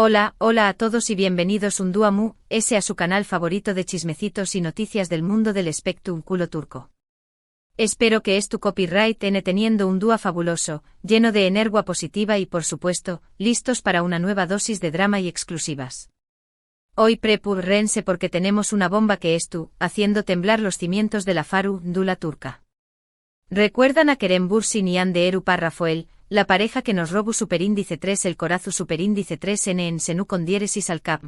Hola a todos y bienvenidos un día mu, a su canal favorito de chismecitos y noticias del mundo del espectáculo turco. Espero que tu copyright teniendo un día fabuloso, lleno de energía positiva y por supuesto, listos para una nueva dosis de drama y exclusivas. Hoy prepárense porque tenemos una bomba que haciendo temblar los cimientos de la farándula turca. ¿Recuerdan a Kerem Bürsin y Hande Erupar Rafael, la pareja que nos robó superíndice 3 el corazón superíndice 3N en Senú con diéresis al cap?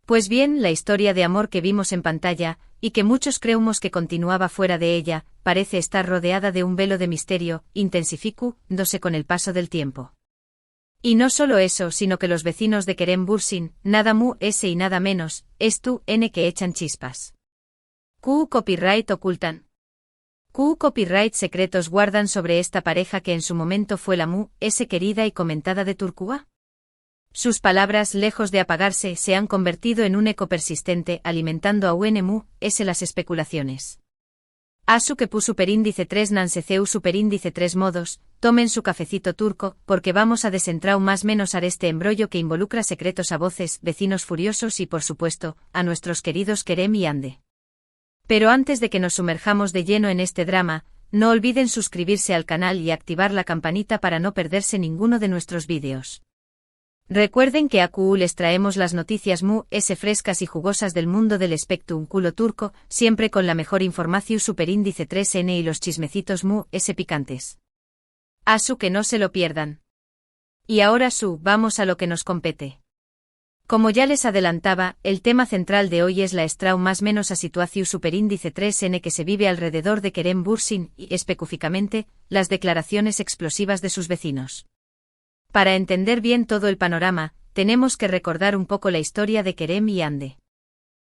Pues bien, la historia de amor que vimos en pantalla, y que muchos creemos que continuaba fuera de ella, parece estar rodeada de un velo de misterio, intensificándose con el paso del tiempo. Y no solo eso, sino que los vecinos de Kerem Bürsin, nada mu ese y nada menos, N que echan chispas. Copyright ocultan. Copyright secretos guardan sobre esta pareja que en su momento fue la mu querida y comentada de Turquía. Sus palabras, lejos de apagarse, se han convertido en un eco persistente, alimentando a mu las especulaciones. Asu que pu superíndice 3 nanseceu superíndice 3 modos, tomen su cafecito turco, porque vamos a desentrar más menos a este embrollo que involucra secretos a voces, vecinos furiosos y por supuesto, a nuestros queridos Kerem y Hande. Pero antes de que nos sumerjamos de lleno en este drama, no olviden suscribirse al canal y activar la campanita para no perderse ninguno de nuestros vídeos. Recuerden que les traemos las noticias mu frescas y jugosas del mundo del espectáculo turco, siempre con la mejor información superíndice 3N y los chismecitos mu picantes. Asu que no se lo pierdan. Y ahora vamos a lo que nos compete. Como ya les adelantaba, el tema central de hoy es la más menos a situación superíndice 3N que se vive alrededor de Kerem Bürsin y, específicamente, las declaraciones explosivas de sus vecinos. Para entender bien todo el panorama, tenemos que recordar un poco la historia de Kerem y Hande.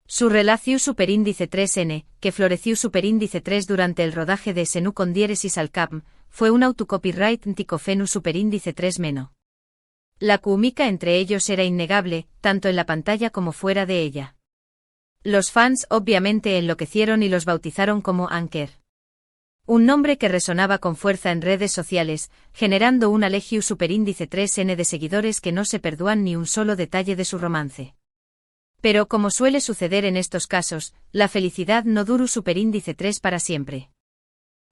Su relación superíndice 3N, que floreció superíndice 3 durante el rodaje de Senú con diéresis al cap, fue un autocopyright ticofenu superíndice 3 meno. La química entre ellos era innegable, tanto en la pantalla como fuera de ella. Los fans obviamente enloquecieron y los bautizaron como Anker. Un nombre que resonaba con fuerza en redes sociales, generando una legión superíndice 3N de seguidores que no se perdúan ni un solo detalle de su romance. Pero como suele suceder en estos casos, la felicidad no duró superíndice 3 para siempre.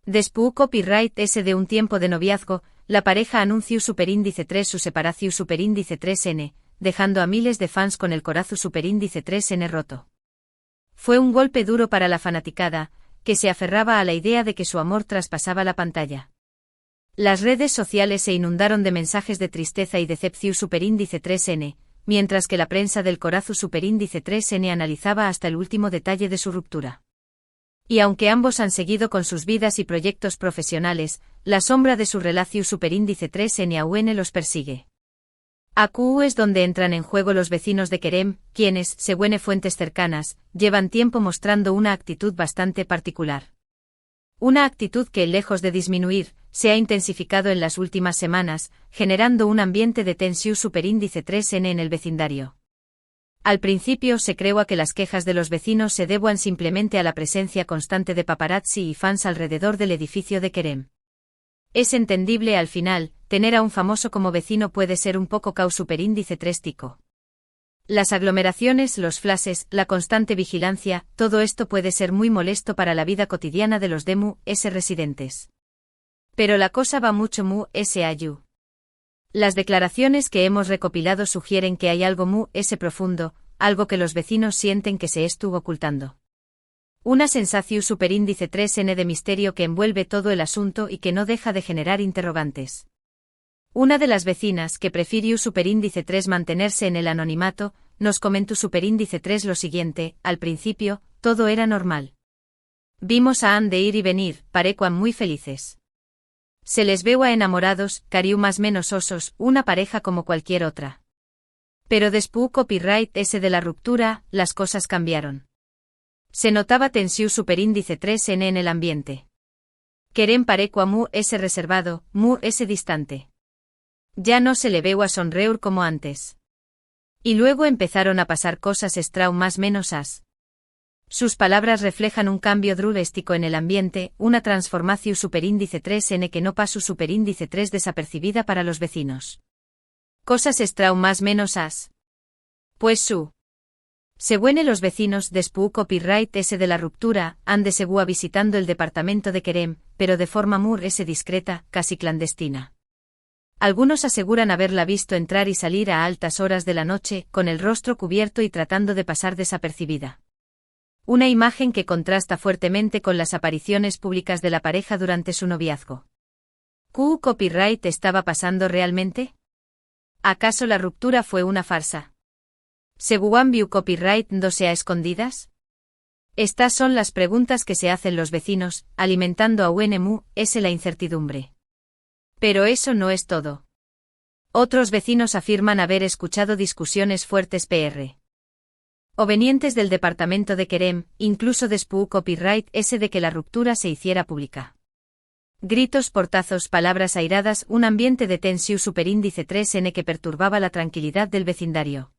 Después copyright de un tiempo de noviazgo, la pareja anunció superíndice 3 su separación superíndice 3N, dejando a miles de fans con el corazón superíndice 3N roto. Fue un golpe duro para la fanaticada, que se aferraba a la idea de que su amor traspasaba la pantalla. Las redes sociales se inundaron de mensajes de tristeza y decepción superíndice 3N, mientras que la prensa del corazón superíndice 3N analizaba hasta el último detalle de su ruptura. Y aunque ambos han seguido con sus vidas y proyectos profesionales, la sombra de su relación superíndice 3N aún los persigue. Aquí es donde entran en juego los vecinos de Kerem, quienes, según fuentes cercanas, llevan tiempo mostrando una actitud bastante particular. Una actitud que, lejos de disminuir, se ha intensificado en las últimas semanas, generando un ambiente de tensión superíndice 3N en el vecindario. Al principio se creía que las quejas de los vecinos se debuan simplemente a la presencia constante de paparazzi y fans alrededor del edificio de Kerem. Es entendible al final, tener a un famoso como vecino puede ser un poco superíndice 3 tico. Las aglomeraciones, los flashes, la constante vigilancia, todo esto puede ser muy molesto para la vida cotidiana de los residentes. Pero la cosa va mucho mu ayu. Las declaraciones que hemos recopilado sugieren que hay algo mu profundo, algo que los vecinos sienten que se estuvo ocultando. Una sensación superíndice 3N de misterio que envuelve todo el asunto y que no deja de generar interrogantes. Una de las vecinas que prefirió superíndice 3 mantenerse en el anonimato, nos comentó superíndice 3 lo siguiente: al principio, todo era normal. Vimos a Hande ir y venir, parecuan muy felices. Se les veo a enamorados, cariu más menos osos, una pareja como cualquier otra. Pero después copyright de la ruptura, las cosas cambiaron. Se notaba tensión superíndice 3N en el ambiente. Kerem parecua mu reservado, mu distante. Ya no se le veo a sonreír como antes. Y luego empezaron a pasar cosas más menos as. Sus palabras reflejan un cambio drástico en el ambiente, una transformación superíndice 3N que no pasó superíndice 3 desapercibida para los vecinos. Cosas estrau más menos as. Pues su. Según los vecinos despu copyright ese de la ruptura, han de segua visitando el departamento de Kerem, pero de forma muy discreta, casi clandestina. Algunos aseguran haberla visto entrar y salir a altas horas de la noche, con el rostro cubierto y tratando de pasar desapercibida. Una imagen que contrasta fuertemente con las apariciones públicas de la pareja durante su noviazgo. ¿Q copyright estaba pasando realmente? ¿Acaso la ruptura fue una farsa? ¿Según view copyright no se a escondidas? Estas son las preguntas que se hacen los vecinos, alimentando a UNMU, es la incertidumbre. Pero eso no es todo. Otros vecinos afirman haber escuchado discusiones fuertes provenientes del departamento de Kerem, incluso después copyright ese de que la ruptura se hiciera pública. Gritos, portazos, palabras airadas, un ambiente de tensión superíndice 3N que perturbaba la tranquilidad del vecindario.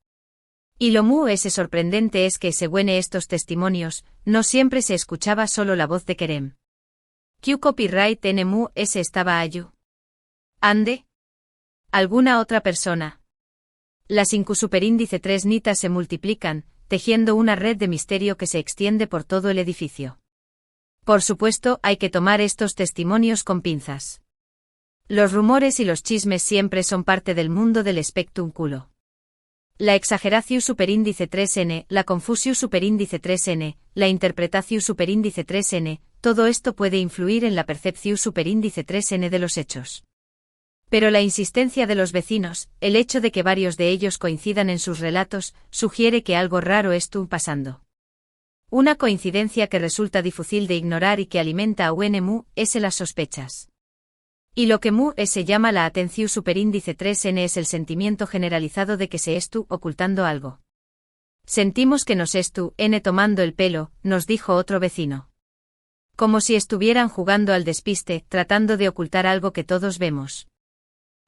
Y lo sorprendente es que, según estos testimonios, no siempre se escuchaba solo la voz de Kerem. ¿Q copyright NMU ese estaba ayu? ¿Ande? ¿Alguna otra persona? Las superíndice 3 nitas se multiplican, tejiendo una red de misterio que se extiende por todo el edificio. Por supuesto, hay que tomar estos testimonios con pinzas. Los rumores y los chismes siempre son parte del mundo del spectrum culo. La exageración superíndice 3N, la confusión superíndice 3N, la interpretación superíndice 3N, todo esto puede influir en la percepción superíndice 3N de los hechos. Pero la insistencia de los vecinos, el hecho de que varios de ellos coincidan en sus relatos, sugiere que algo raro estuvo pasando. Una coincidencia que resulta difícil de ignorar y que alimenta a UNMU, es las sospechas. Y lo que se llama la atención superíndice 3N es el sentimiento generalizado de que se estu ocultando algo. Sentimos que nos estu tomando el pelo, nos dijo otro vecino. Como si estuvieran jugando al despiste, tratando de ocultar algo que todos vemos.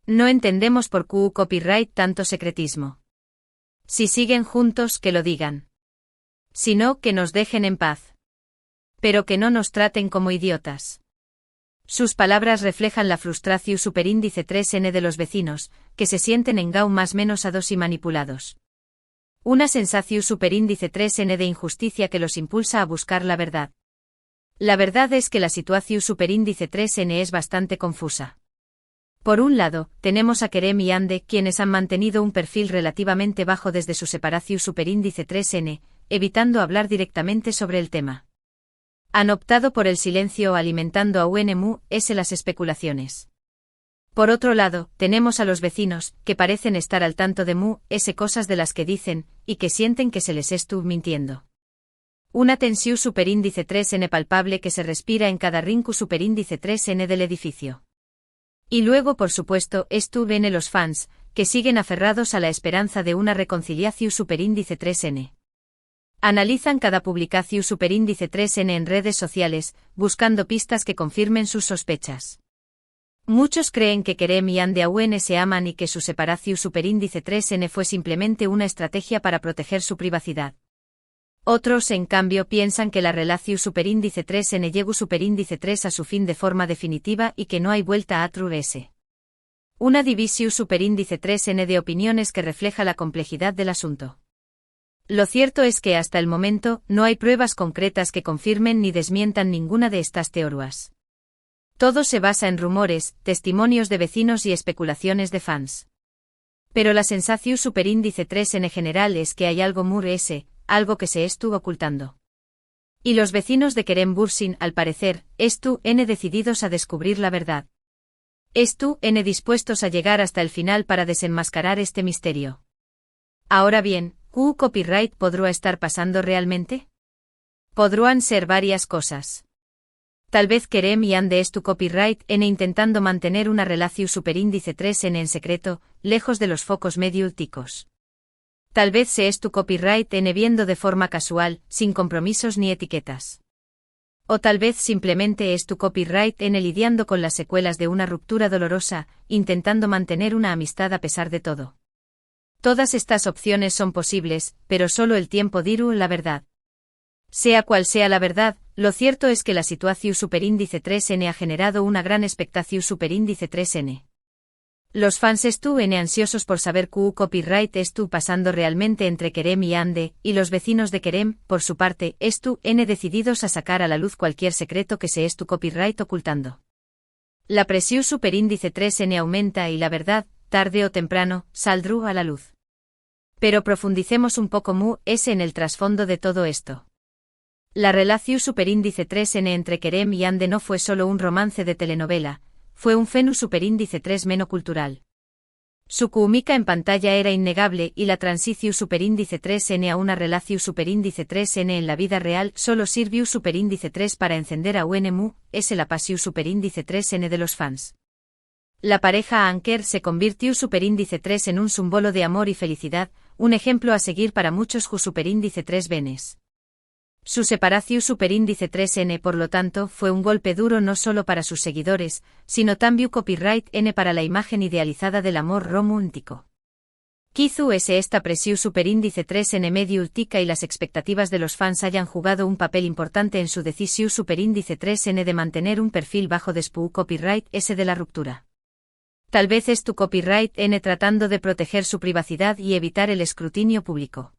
No entendemos por qué copyright tanto secretismo. Si siguen juntos, que lo digan. Si no, que nos dejen en paz. Pero que no nos traten como idiotas. Sus palabras reflejan la frustración superíndice 3N de los vecinos, que se sienten engau más menos y manipulados. Una sensación superíndice 3N de injusticia que los impulsa a buscar la verdad. La verdad es que la situación superíndice 3N es bastante confusa. Por un lado, tenemos a Kerem y Ande, quienes han mantenido un perfil relativamente bajo desde su separación superíndice 3N, evitando hablar directamente sobre el tema. Han optado por el silencio alimentando a UNMU, las especulaciones. Por otro lado, tenemos a los vecinos, que parecen estar al tanto de cosas de las que dicen, y que sienten que se les estuvo mintiendo. Una tensión superíndice 3N palpable que se respira en cada rincón superíndice 3N del edificio. Y luego, por supuesto, estuvieron los fans, que siguen aferrados a la esperanza de una reconciliación superíndice 3N. Analizan cada publicación superíndice 3N en redes sociales, buscando pistas que confirmen sus sospechas. Muchos creen que Kerem y Ande aún se aman y que su separación superíndice 3N fue simplemente una estrategia para proteger su privacidad. Otros, en cambio, piensan que la relación superíndice 3N llegó superíndice 3 a su fin de forma definitiva y que no hay vuelta atrás. Una división superíndice 3N de opiniones que refleja la complejidad del asunto. Lo cierto es que hasta el momento no hay pruebas concretas que confirmen ni desmientan ninguna de estas teorías. Todo se basa en rumores, testimonios de vecinos y especulaciones de fans. Pero la sensación superíndice 3 en general es que hay algo algo que se estuvo ocultando. Y los vecinos de Kerem Bürsin, al parecer, estuvieron decididos a descubrir la verdad. Estuvieron dispuestos a llegar hasta el final para desenmascarar este misterio. Ahora bien, ¿Q copyright podrá estar pasando realmente? Podrán ser varias cosas. Tal vez Kerem y Ande copyright intentando mantener una relación superíndice 3N en secreto, lejos de los focos mediáticos. Tal vez se copyright viendo de forma casual, sin compromisos ni etiquetas. O tal vez simplemente copyright lidiando con las secuelas de una ruptura dolorosa, intentando mantener una amistad a pesar de todo. Todas estas opciones son posibles, pero solo el tiempo dirá la verdad. Sea cual sea la verdad, lo cierto es que la situación superíndice 3N ha generado una gran expectación superíndice 3N. Los fans están ansiosos por saber qué copyright está pasando realmente entre Kerem y Ande, y los vecinos de Kerem, por su parte, están decididos a sacar a la luz cualquier secreto que se esté copyright ocultando. La presión superíndice 3N aumenta y la verdad, tarde o temprano, saldrá a la luz. Pero profundicemos un poco en el trasfondo de todo esto. La relación superíndice 3N entre Kerem y Ande no fue solo un romance de telenovela, fue un fenómeno superíndice 3 menocultural. Su química en pantalla era innegable y la transición superíndice 3N a una relación superíndice 3N en la vida real solo sirvió superíndice 3 para encender a UNMU, es la pasión superíndice 3N de los fans. La pareja Anker se convirtió superíndice 3 en un símbolo de amor y felicidad, un ejemplo a seguir para muchos superíndice 3 venes. Su separación superíndice 3N por lo tanto fue un golpe duro no solo para sus seguidores, sino también copyright N para la imagen idealizada del amor romántico. Quizú esta presión superíndice 3N medio ultica y las expectativas de los fans hayan jugado un papel importante en su decisión superíndice 3N de mantener un perfil bajo después copyright S de la ruptura. Tal vez es tu copyright N tratando de proteger su privacidad y evitar el escrutinio público.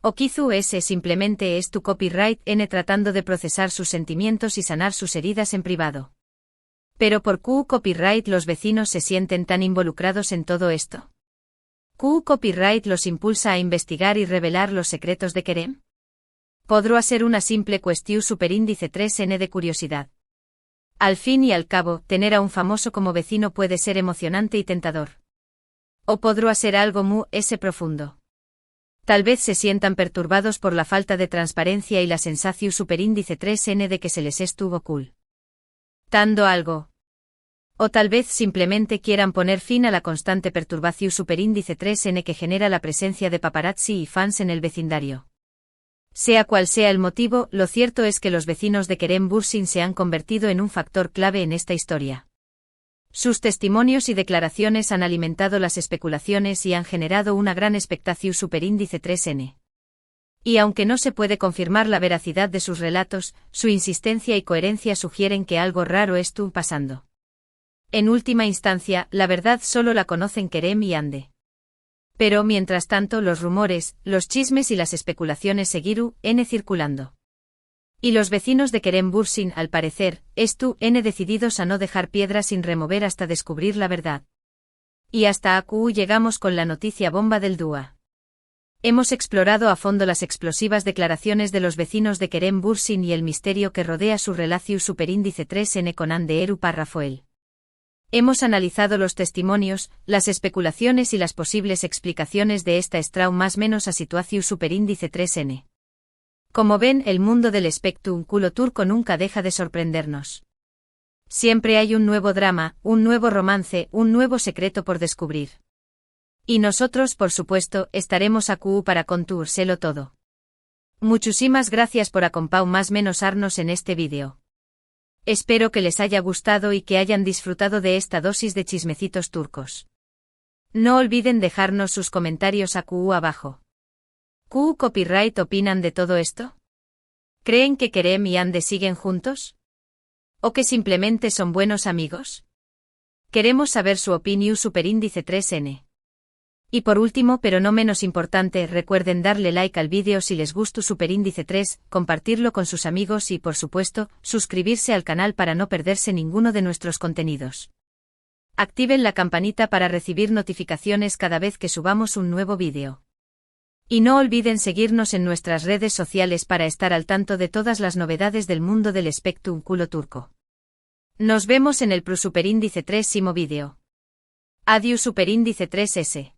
O quizú simplemente es tu copyright N tratando de procesar sus sentimientos y sanar sus heridas en privado. Pero ¿por qué copyright los vecinos se sienten tan involucrados en todo esto? ¿Qué copyright los impulsa a investigar y revelar los secretos de Kerem? Podrá ser una simple cuestión superíndice 3N de curiosidad. Al fin y al cabo, tener a un famoso como vecino puede ser emocionante y tentador. O podrá ser algo profundo. Tal vez se sientan perturbados por la falta de transparencia y la sensación superíndice 3N de que se les estuvo ocultando algo. O tal vez simplemente quieran poner fin a la constante perturbación superíndice 3N que genera la presencia de paparazzi y fans en el vecindario. Sea cual sea el motivo, lo cierto es que los vecinos de Kerem Bürsin se han convertido en un factor clave en esta historia. Sus testimonios y declaraciones han alimentado las especulaciones y han generado una gran expectación superíndice 3N. Y aunque no se puede confirmar la veracidad de sus relatos, su insistencia y coherencia sugieren que algo raro está pasando. En última instancia, la verdad solo la conocen Kerem y Ande. Pero mientras tanto los rumores, los chismes y las especulaciones seguirán circulando. Y los vecinos de Kerem Bürsin, al parecer, están decididos a no dejar piedra sin remover hasta descubrir la verdad. Y hasta aquí llegamos con la noticia bomba del día. Hemos explorado a fondo las explosivas declaraciones de los vecinos de Kerem Bürsin y el misterio que rodea su relación superíndice 3N con Ande Erupa Rafael. Hemos analizado los testimonios, las especulaciones y las posibles explicaciones de esta más menos a situación superíndice 3N. Como ven, el mundo del espectáculo turco nunca deja de sorprendernos. Siempre hay un nuevo drama, un nuevo romance, un nuevo secreto por descubrir. Y nosotros, por supuesto, estaremos aquí para contárselo todo. Muchísimas gracias por acompañarnos en este vídeo. Espero que les haya gustado y que hayan disfrutado de esta dosis de chismecitos turcos. No olviden dejarnos sus comentarios aquí abajo. ¿Qué copyright opinan de todo esto? ¿Creen que Kerem y Ande siguen juntos? ¿O que simplemente son buenos amigos? Queremos saber su opinión superíndice 3N. Y por último, pero no menos importante, recuerden darle like al vídeo si les gustó superíndice 3, compartirlo con sus amigos y, por supuesto, suscribirse al canal para no perderse ninguno de nuestros contenidos. Activen la campanita para recibir notificaciones cada vez que subamos un nuevo vídeo. Y no olviden seguirnos en nuestras redes sociales para estar al tanto de todas las novedades del mundo del espectáculo turco. Nos vemos en el superíndice 3 vídeo. Adiós superíndice 3S.